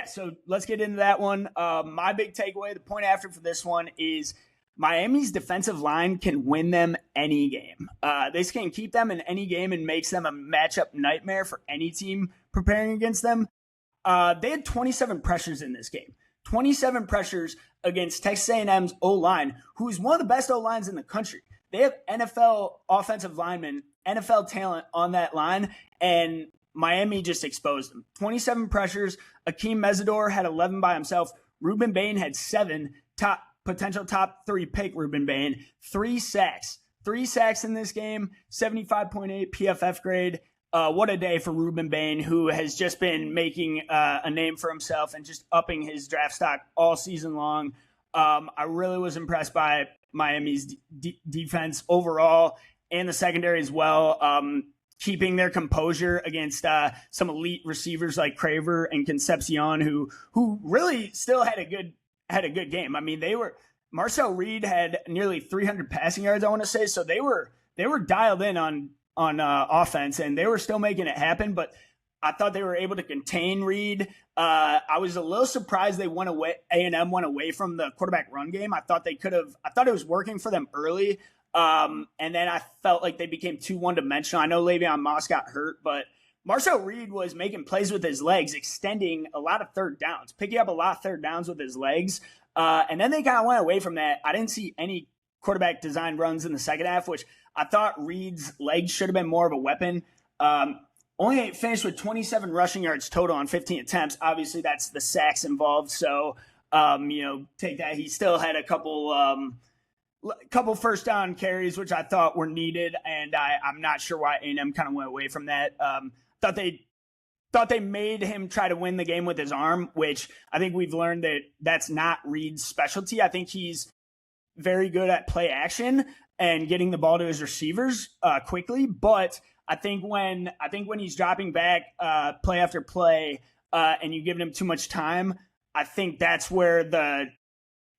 So let's get into that one. My big takeaway, the point after for this one is Miami's defensive line can win them any game. They can keep them in any game and makes them a matchup nightmare for any team preparing against them. They had 27 pressures in this game. 27 pressures against Texas A&M's O-line, who is one of the best O-lines in the country. They have NFL offensive linemen, NFL talent on that line, and Miami just exposed them. 27 pressures. Akeem Mesidor had 11 by himself. Ruben Bain had 7. Potential top 3 pick Ruben Bain. 3 sacks. 3 sacks in this game. 75.8 PFF grade. What a day for Ruben Bain, who has just been making a name for himself and just upping his draft stock all season long. I really was impressed by Miami's defense overall and the secondary as well, keeping their composure against some elite receivers like Craver and Concepcion, who really still had a good game. I mean, Marcel Reed had nearly 300 passing yards, I want to say, so they were dialed in on offense, and they were still making it happen, but I thought they were able to contain Reed. I was a little surprised they went away. A&M went away from the quarterback run game. I thought it was working for them early. And then I felt like they became too one-dimensional. I know Le'Veon Moss got hurt, but Marcel Reed was making plays with his legs, extending a lot of third downs, picking up a lot of third downs with his legs. And then they kind of went away from that. I didn't see any quarterback design runs in the second half, which I thought Reed's legs should have been more of a weapon. Only finished with 27 rushing yards total on 15 attempts. Obviously, that's the sacks involved. So, take that. He still had a couple first down carries, which I thought were needed, and I'm not sure why A&M kind of went away from that. Thought they made him try to win the game with his arm, which I think we've learned that that's not Reed's specialty. I think he's very good at play action and getting the ball to his receivers quickly, but I think when he's dropping back play after play and you give him too much time, I think that's where the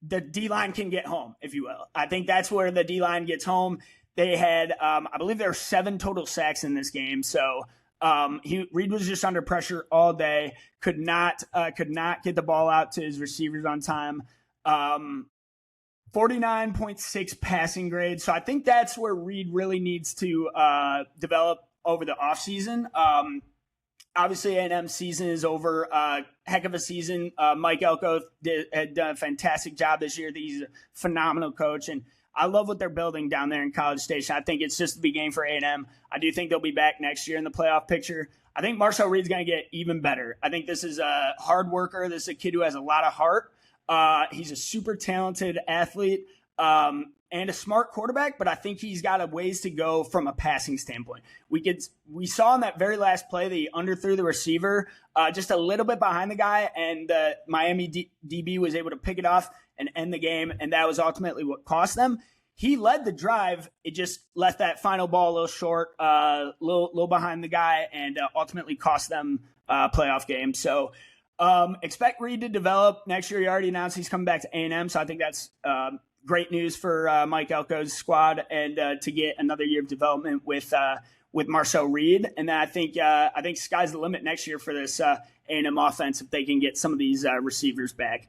D-line can get home, if you will. I think that's where the D-line gets home. They had, I believe there were 7 total sacks in this game. So Reed was just under pressure all day, could not get the ball out to his receivers on time. 49.6 passing grade. So I think that's where Reed really needs to develop over the offseason. Obviously, A&M season is over. Heck of a season. Mike Elko had done a fantastic job this year. He's a phenomenal coach, and I love what they're building down there in College Station. I think it's just the beginning for A&M. I do think they'll be back next year in the playoff picture. I think Marcel Reed's going to get even better. I think this is a hard worker. This is a kid who has a lot of heart. He's a super talented athlete and a smart quarterback, but I think he's got a ways to go from a passing standpoint. We saw in that very last play that he underthrew the receiver just a little bit behind the guy, and the Miami DB was able to pick it off and end the game, and that was ultimately what cost them. He led the drive. It just left that final ball a little short, little behind the guy, and ultimately cost them a playoff game. So expect Reed to develop next year. He already announced he's coming back to A&M, so I think that's great news for Mike Elko's squad, and to get another year of development with Marcel Reed. And then I think sky's the limit next year for this A&M offense if they can get some of these receivers back.